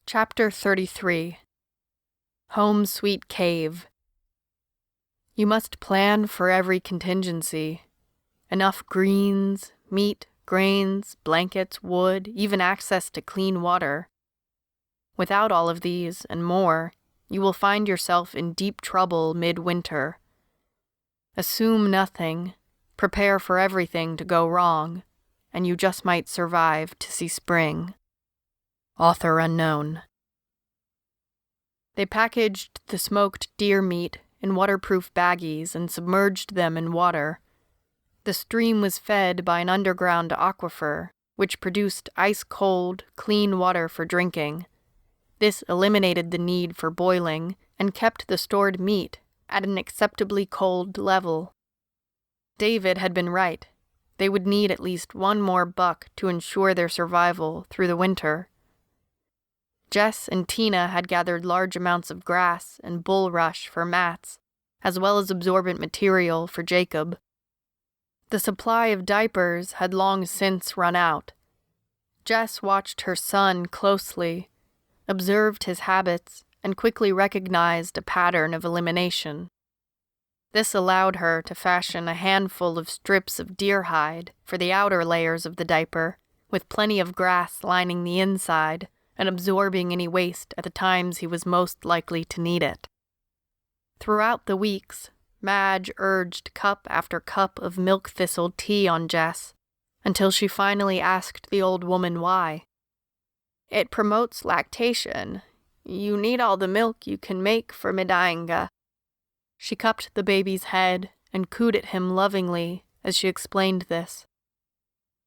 Chapter 33. Home Sweet Cave. You must plan for every contingency. Enough greens, meat, grains, blankets, wood, even access to clean water. Without all of these, and more, you will find yourself in deep trouble mid-winter. Assume nothing, prepare for everything to go wrong, and you just might survive to see spring. Author unknown. They packaged the smoked deer meat in waterproof baggies and submerged them in water. The stream was fed by an underground aquifer, which produced ice-cold, clean water for drinking. This eliminated the need for boiling and kept the stored meat at an acceptably cold level. David had been right. They would need at least one more buck to ensure their survival through the winter. Jess and Tina had gathered large amounts of grass and bulrush for mats, as well as absorbent material for Jacob. The supply of diapers had long since run out. Jess watched her son closely, observed his habits, and quickly recognized a pattern of elimination. This allowed her to fashion a handful of strips of deer hide for the outer layers of the diaper, with plenty of grass lining the inside and absorbing any waste at the times he was most likely to need it. Throughout the weeks, Madge urged cup after cup of milk thistle tea on Jess, until she finally asked the old woman why. "It promotes lactation. You need all the milk you can make for Midainga." She cupped the baby's head and cooed at him lovingly as she explained this.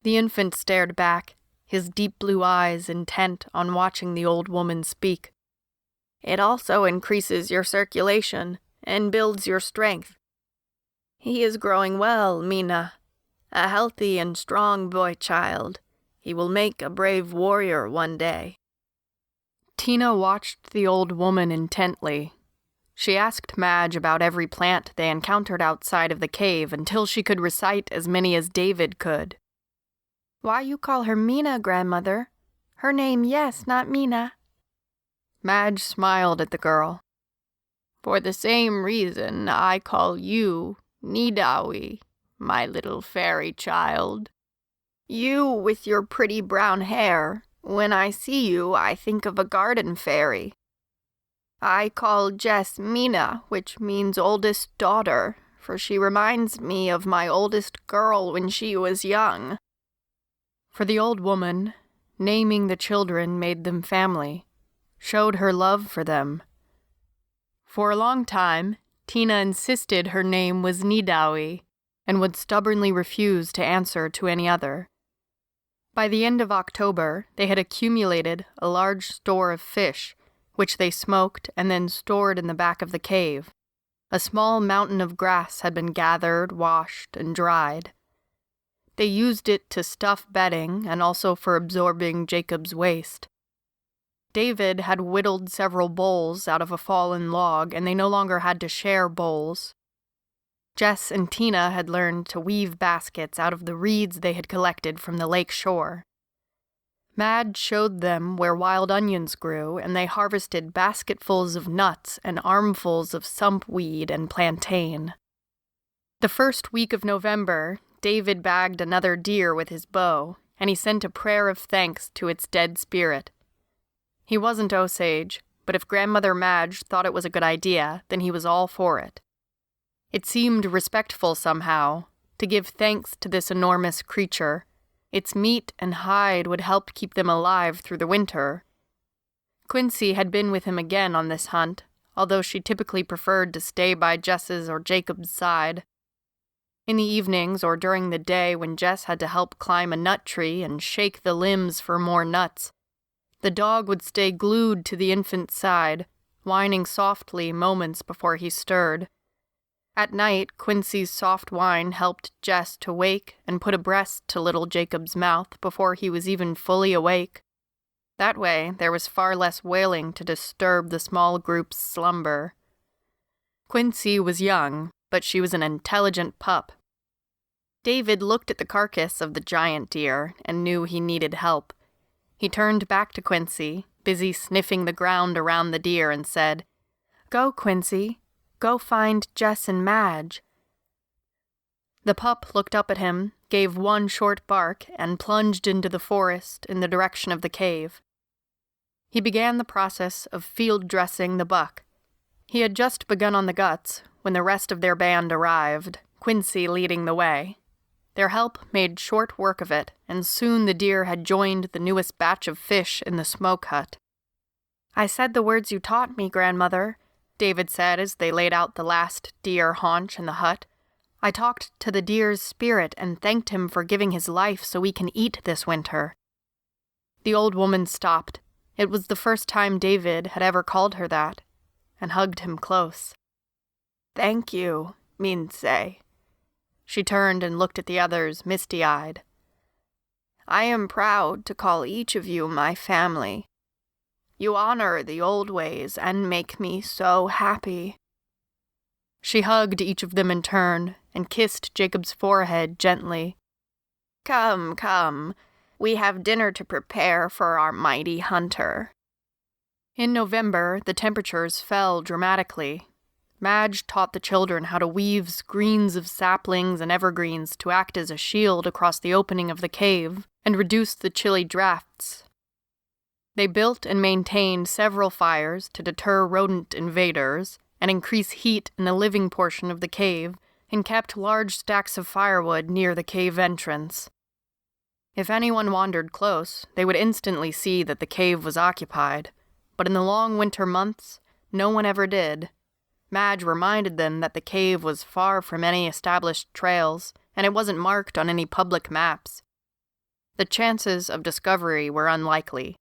The infant stared back, his deep blue eyes intent on watching the old woman speak. "It also increases your circulation and builds your strength. He is growing well, Mina. A healthy and strong boy child. He will make a brave warrior one day." Tina watched the old woman intently. She asked Madge about every plant they encountered outside of the cave until she could recite as many as David could. "Why you call her Mina, grandmother? Her name, yes, not Mina." Madge smiled at the girl. "For the same reason I call you Nidawi, my little fairy child. You with your pretty brown hair. When I see you, I think of a garden fairy. I call Jess Mina, which means oldest daughter, for she reminds me of my oldest girl when she was young." For the old woman, naming the children made them family, showed her love for them. For a long time, Tina insisted her name was Nidawi, and would stubbornly refuse to answer to any other. By the end of October, they had accumulated a large store of fish, which they smoked and then stored in the back of the cave. A small mountain of grass had been gathered, washed, and dried. They used it to stuff bedding and also for absorbing Jacob's waste. David had whittled several bowls out of a fallen log, and they no longer had to share bowls. Jess and Tina had learned to weave baskets out of the reeds they had collected from the lake shore. Madge showed them where wild onions grew, and they harvested basketfuls of nuts and armfuls of sumpweed and plantain. The first week of November, David bagged another deer with his bow, and he sent a prayer of thanks to its dead spirit. He wasn't Osage, but if Grandmother Madge thought it was a good idea, then he was all for it. It seemed respectful somehow, to give thanks to this enormous creature. Its meat and hide would help keep them alive through the winter. Quincy had been with him again on this hunt, although she typically preferred to stay by Jess's or Jacob's side. In the evenings or during the day when Jess had to help climb a nut tree and shake the limbs for more nuts, the dog would stay glued to the infant's side, whining softly moments before he stirred. At night, Quincy's soft whine helped Jess to wake and put a breast to little Jacob's mouth before he was even fully awake. That way, there was far less wailing to disturb the small group's slumber. Quincy was young, but she was an intelligent pup. David looked at the carcass of the giant deer and knew he needed help. He turned back to Quincy, busy sniffing the ground around the deer, and said, "Go, Quincy. Go find Jess and Madge." The pup looked up at him, gave one short bark, and plunged into the forest in the direction of the cave. He began the process of field dressing the buck. He had just begun on the guts when the rest of their band arrived, Quincy leading the way. Their help made short work of it, and soon the deer had joined the newest batch of fish in the smoke hut. "I said the words you taught me, grandmother," David said as they laid out the last deer haunch in the hut. "I talked to the deer's spirit and thanked him for giving his life so we can eat this winter." The old woman stopped. It was the first time David had ever called her that, and hugged him close. "Thank you, Minsei." She turned and looked at the others, misty-eyed. "I am proud to call each of you my family. You honor the old ways and make me so happy." She hugged each of them in turn and kissed Jacob's forehead gently. "Come, come. We have dinner to prepare for our mighty hunter." In November, the temperatures fell dramatically. Madge taught the children how to weave screens of saplings and evergreens to act as a shield across the opening of the cave and reduce the chilly drafts. They built and maintained several fires to deter rodent invaders and increase heat in the living portion of the cave, and kept large stacks of firewood near the cave entrance. If anyone wandered close, they would instantly see that the cave was occupied, but in the long winter months, no one ever did. Madge reminded them that the cave was far from any established trails, and it wasn't marked on any public maps. The chances of discovery were unlikely.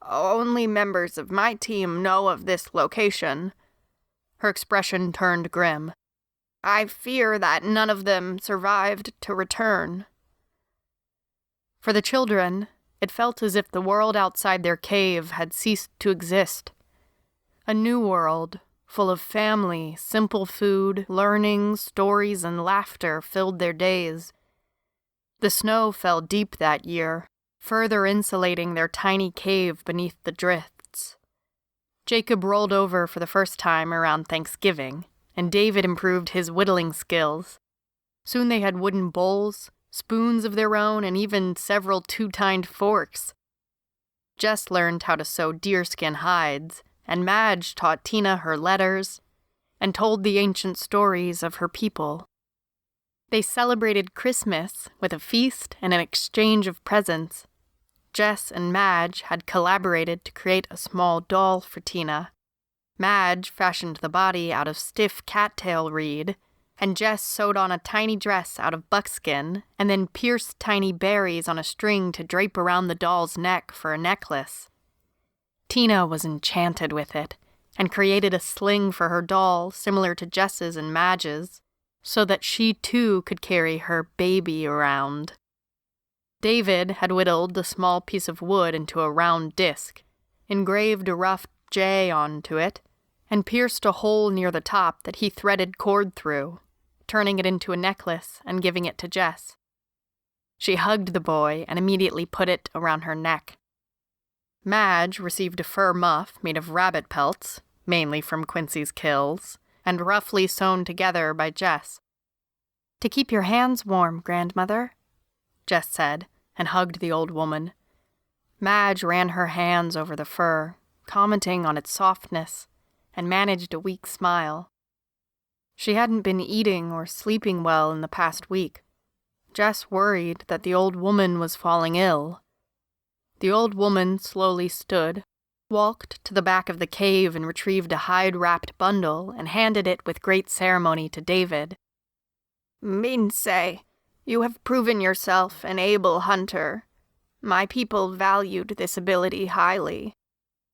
"Only members of my team know of this location." Her expression turned grim. "I fear that none of them survived to return." For the children, it felt as if the world outside their cave had ceased to exist. A new world, full of family, simple food, learning, stories, and laughter filled their days. The snow fell deep that year, further insulating their tiny cave beneath the drifts. Jacob rolled over for the first time around Thanksgiving, and David improved his whittling skills. Soon they had wooden bowls, spoons of their own, and even several two-tined forks. Jess learned how to sew deerskin hides, and Madge taught Tina her letters and told the ancient stories of her people. They celebrated Christmas with a feast and an exchange of presents. Jess and Madge had collaborated to create a small doll for Tina. Madge fashioned the body out of stiff cattail reed, and Jess sewed on a tiny dress out of buckskin and then pierced tiny berries on a string to drape around the doll's neck for a necklace. Tina was enchanted with it and created a sling for her doll similar to Jess's and Madge's, so that she too could carry her baby around. David had whittled the small piece of wood into a round disc, engraved a rough J onto it, and pierced a hole near the top that he threaded cord through, turning it into a necklace and giving it to Jess. She hugged the boy and immediately put it around her neck. Madge received a fur muff made of rabbit pelts, mainly from Quincy's kills, and roughly sewn together by Jess. "To keep your hands warm, grandmother," Jess said, and hugged the old woman. Madge ran her hands over the fur, commenting on its softness, and managed a weak smile. She hadn't been eating or sleeping well in the past week. Jess worried that the old woman was falling ill. The old woman slowly stood, walked to the back of the cave and retrieved a hide-wrapped bundle and handed it with great ceremony to David. "Minsei, you have proven yourself an able hunter. My people valued this ability highly.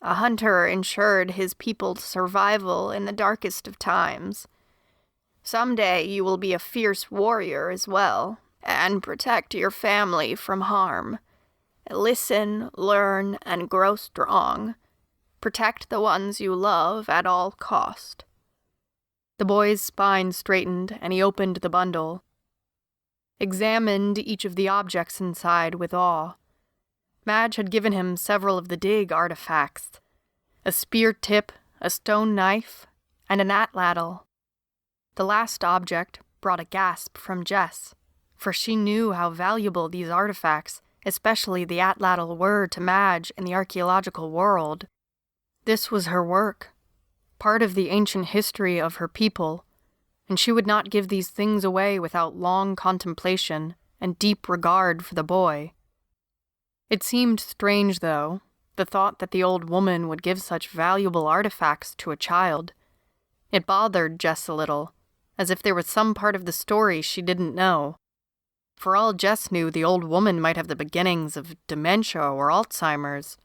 A hunter ensured his people's survival in the darkest of times. Someday you will be a fierce warrior as well, and protect your family from harm. Listen, learn, and grow strong. Protect the ones you love at all cost." The boy's spine straightened, and he opened the bundle. Examined each of the objects inside with awe. Madge had given him several of the dig artifacts: a spear tip, a stone knife, and an atlatl. The last object brought a gasp from Jess, for she knew how valuable these artifacts, especially the atlatl, were to Madge in the archaeological world. This was her work, part of the ancient history of her people, and she would not give these things away without long contemplation and deep regard for the boy. It seemed strange, though, the thought that the old woman would give such valuable artifacts to a child. It bothered Jess a little, as if there was some part of the story she didn't know. For all Jess knew, the old woman might have the beginnings of dementia or Alzheimer's.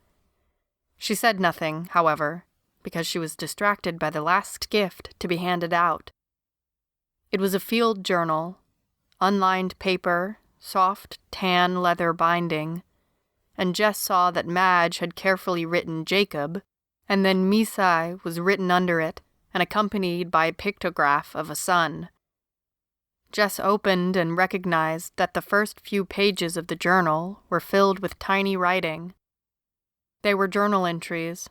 She said nothing, however, because she was distracted by the last gift to be handed out. It was a field journal, unlined paper, soft tan leather binding, and Jess saw that Madge had carefully written Jacob, and then Misai was written under it and accompanied by a pictograph of a sun. Jess opened and recognized that the first few pages of the journal were filled with tiny writing. They were journal entries.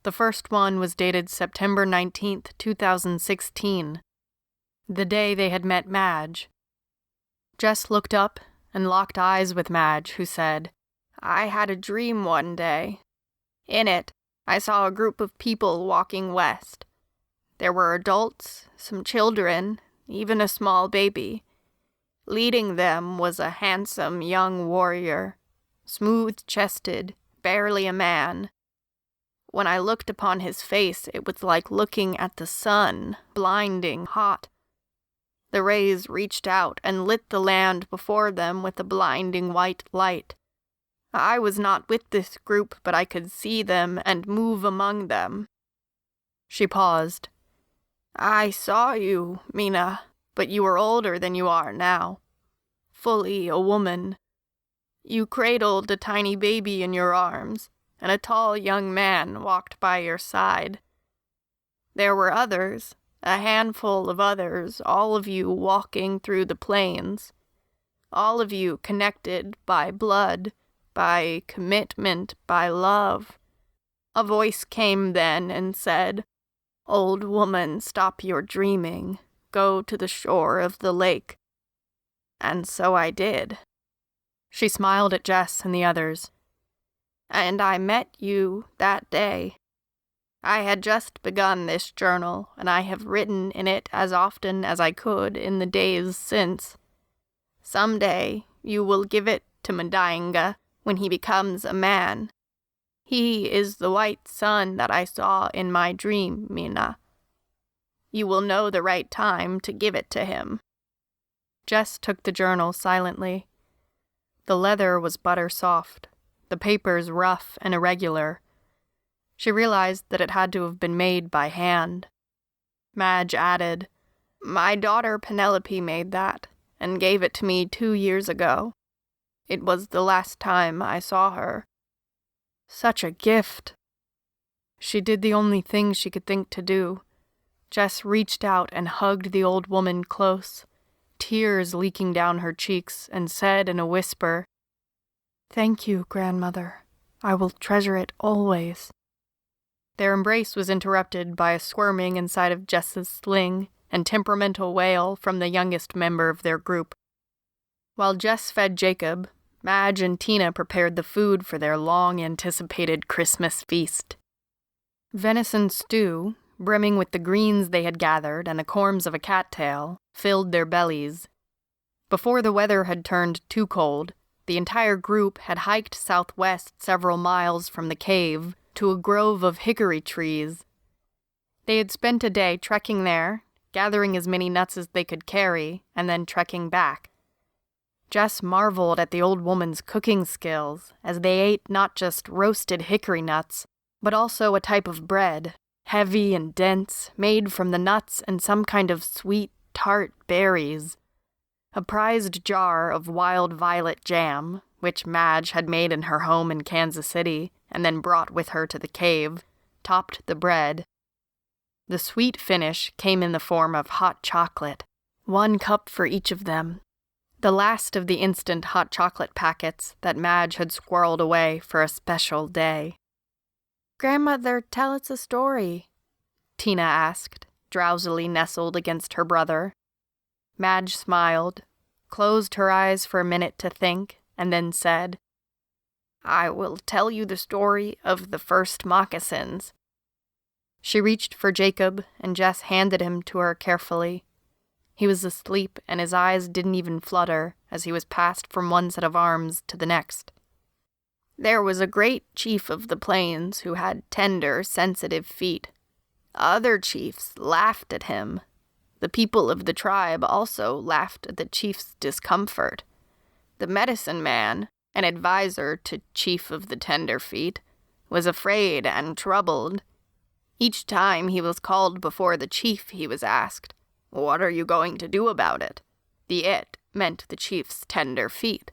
The first one was dated September 19th, 2016, the day they had met Madge. Jess looked up and locked eyes with Madge, who said, "I had a dream one day. In it, I saw a group of people walking west. There were adults, some children, even a small baby. Leading them was a handsome young warrior, smooth-chested, barely a man. When I looked upon his face, it was like looking at the sun, blinding hot. The rays reached out and lit the land before them with a blinding white light. I was not with this group, but I could see them and move among them." She paused. "I saw you, Mina, but you were older than you are now. Fully a woman. You cradled a tiny baby in your arms, and a tall young man walked by your side. There were others, a handful of others, all of you walking through the plains. All of you connected by blood, by commitment, by love. A voice came then and said, 'Old woman, stop your dreaming. Go to the shore of the lake.' And so I did." She smiled at Jess and the others. "And I met you that day. I had just begun this journal, and I have written in it as often as I could in the days since. Some day you will give it to Madainga when he becomes a man. He is the white sun that I saw in my dream, Mina. You will know the right time to give it to him." Jess took the journal silently. The leather was butter soft, the papers rough and irregular. She realized that it had to have been made by hand. Madge added, "My daughter Penelope made that, and gave it to me 2 years ago. It was the last time I saw her." Such a gift. She did the only thing she could think to do. Jess reached out and hugged the old woman close, tears leaking down her cheeks, and said in a whisper, "Thank you, grandmother. I will treasure it always." Their embrace was interrupted by a squirming inside of Jess's sling and temperamental wail from the youngest member of their group. While Jess fed Jacob, Madge and Tina prepared the food for their long-anticipated Christmas feast. Venison stew, brimming with the greens they had gathered and the corms of a cattail, filled their bellies. Before the weather had turned too cold, the entire group had hiked southwest several miles from the cave to a grove of hickory trees. They had spent a day trekking there, gathering as many nuts as they could carry, and then trekking back. Jess marveled at the old woman's cooking skills as they ate not just roasted hickory nuts, but also a type of bread, heavy and dense, made from the nuts and some kind of sweet, tart berries. A prized jar of wild violet jam, which Madge had made in her home in Kansas City and then brought with her to the cave, topped the bread. The sweet finish came in the form of hot chocolate, 1 cup for each of them, The last of the instant hot chocolate packets that Madge had squirreled away for a special day. "Grandmother, tell us a story," Tina asked, drowsily nestled against her brother. Madge smiled, closed her eyes for a minute to think, and then said, "I will tell you the story of the first moccasins." She reached for Jacob, and Jess handed him to her carefully. He was asleep, and his eyes didn't even flutter as he was passed from one set of arms to the next. "There was a great chief of the plains who had tender, sensitive feet. Other chiefs laughed at him. The people of the tribe also laughed at the chief's discomfort. The medicine man, an advisor to Chief of the Tender Feet, was afraid and troubled. Each time he was called before the chief, he was asked, 'What are you going to do about it?' The 'it' meant the chief's tender feet.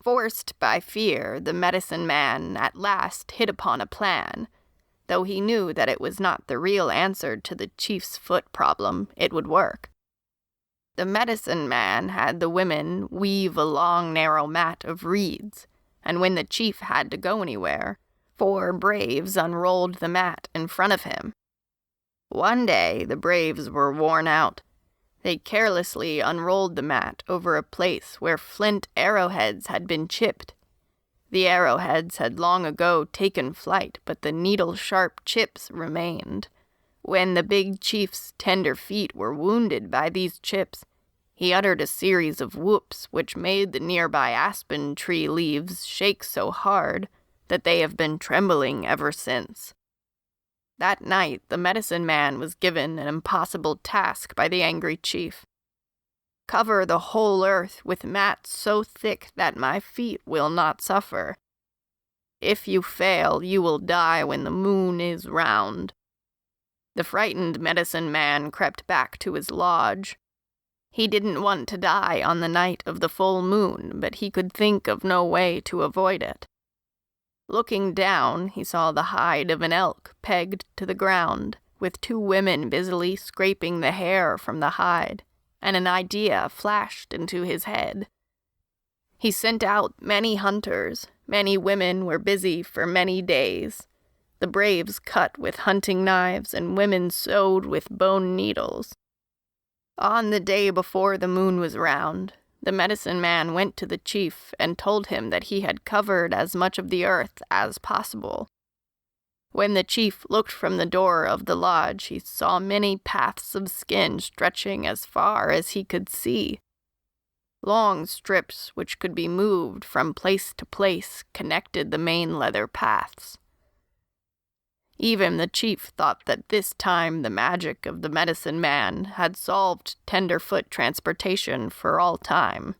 Forced by fear, the medicine man at last hit upon a plan. Though he knew that it was not the real answer to the chief's foot problem, it would work. The medicine man had the women weave a long, narrow mat of reeds, and when the chief had to go anywhere, 4 braves unrolled the mat in front of him. One day, the braves were worn out. They carelessly unrolled the mat over a place where flint arrowheads had been chipped. The arrowheads had long ago taken flight, but the needle-sharp chips remained. When the big chief's tender feet were wounded by these chips, he uttered a series of whoops which made the nearby aspen tree leaves shake so hard that they have been trembling ever since. That night, the medicine man was given an impossible task by the angry chief. "Cover the whole earth with mats so thick that my feet will not suffer. If you fail, you will die when the moon is round." The frightened medicine man crept back to his lodge. He didn't want to die on the night of the full moon, but he could think of no way to avoid it. Looking down, he saw the hide of an elk pegged to the ground, with 2 women busily scraping the hair from the hide, and an idea flashed into his head. He sent out many hunters. Many women were busy for many days. The braves cut with hunting knives, and women sewed with bone needles. On the day before the moon was round, the medicine man went to the chief and told him that he had covered as much of the earth as possible. When the chief looked from the door of the lodge, he saw many paths of skin stretching as far as he could see. Long strips which could be moved from place to place connected the main leather paths. Even the chief thought that this time the magic of the medicine man had solved tenderfoot transportation for all time.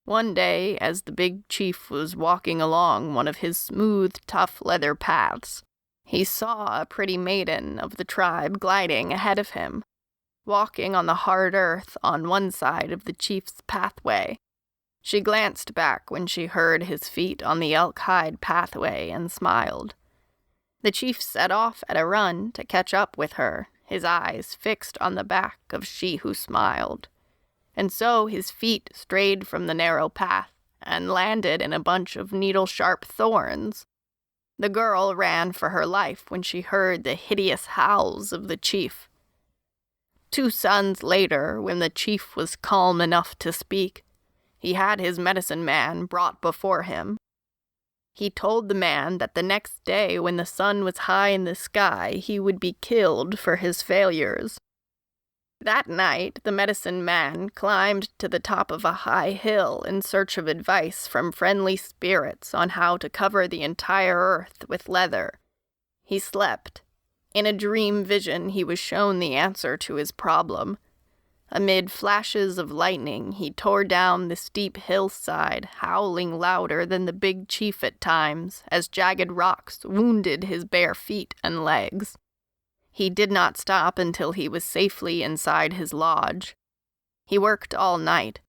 One day, as the big chief was walking along one of his smooth, tough leather paths, he saw a pretty maiden of the tribe gliding ahead of him, walking on the hard earth on one side of the chief's pathway. She glanced back when she heard his feet on the elk-hide pathway and smiled. The chief set off at a run to catch up with her, his eyes fixed on the back of she who smiled. And so his feet strayed from the narrow path and landed in a bunch of needle-sharp thorns. The girl ran for her life when she heard the hideous howls of the chief. 2 suns later, when the chief was calm enough to speak, he had his medicine man brought before him. He told the man that the next day, when the sun was high in the sky, he would be killed for his failures. That night, the medicine man climbed to the top of a high hill in search of advice from friendly spirits on how to cover the entire earth with leather. He slept. In a dream vision, he was shown the answer to his problem. Amid flashes of lightning, he tore down the steep hillside, howling louder than the big chief at times, as jagged rocks wounded his bare feet and legs. He did not stop until he was safely inside his lodge. He worked all night.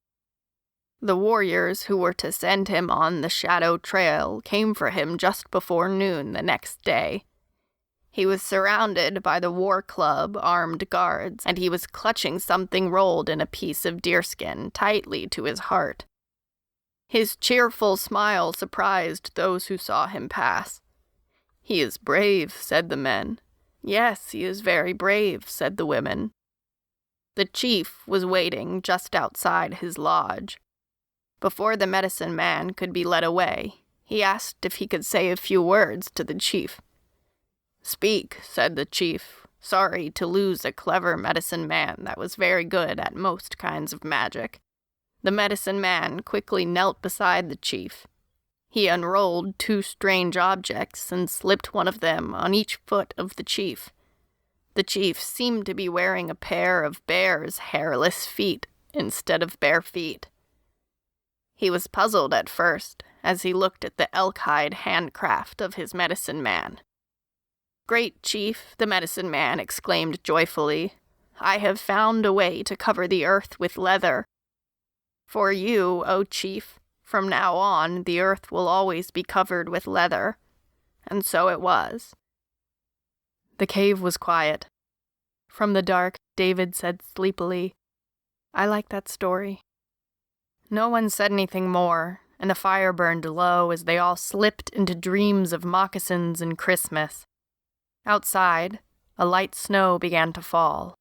The warriors who were to send him on the shadow trail came for him just before noon the next day. He was surrounded by the war club armed guards, and he was clutching something rolled in a piece of deerskin tightly to his heart. His cheerful smile surprised those who saw him pass. "He is brave," said the men. "Yes, he is very brave," said the women. The chief was waiting just outside his lodge. Before the medicine man could be led away, he asked if he could say a few words to the chief. "Speak," said the chief, sorry to lose a clever medicine man that was very good at most kinds of magic. The medicine man quickly knelt beside the chief. He unrolled 2 strange objects and slipped one of them on each foot of the chief. The chief seemed to be wearing a pair of bear's hairless feet instead of bare feet. He was puzzled at first as he looked at the elk-hide handcraft of his medicine man. "Great chief," the medicine man exclaimed joyfully, "I have found a way to cover the earth with leather. For you, O chief, from now on the earth will always be covered with leather." And so it was. The cave was quiet. From the dark, David said sleepily, "I like that story." No one said anything more, and the fire burned low as they all slipped into dreams of moccasins and Christmas. Outside, a light snow began to fall,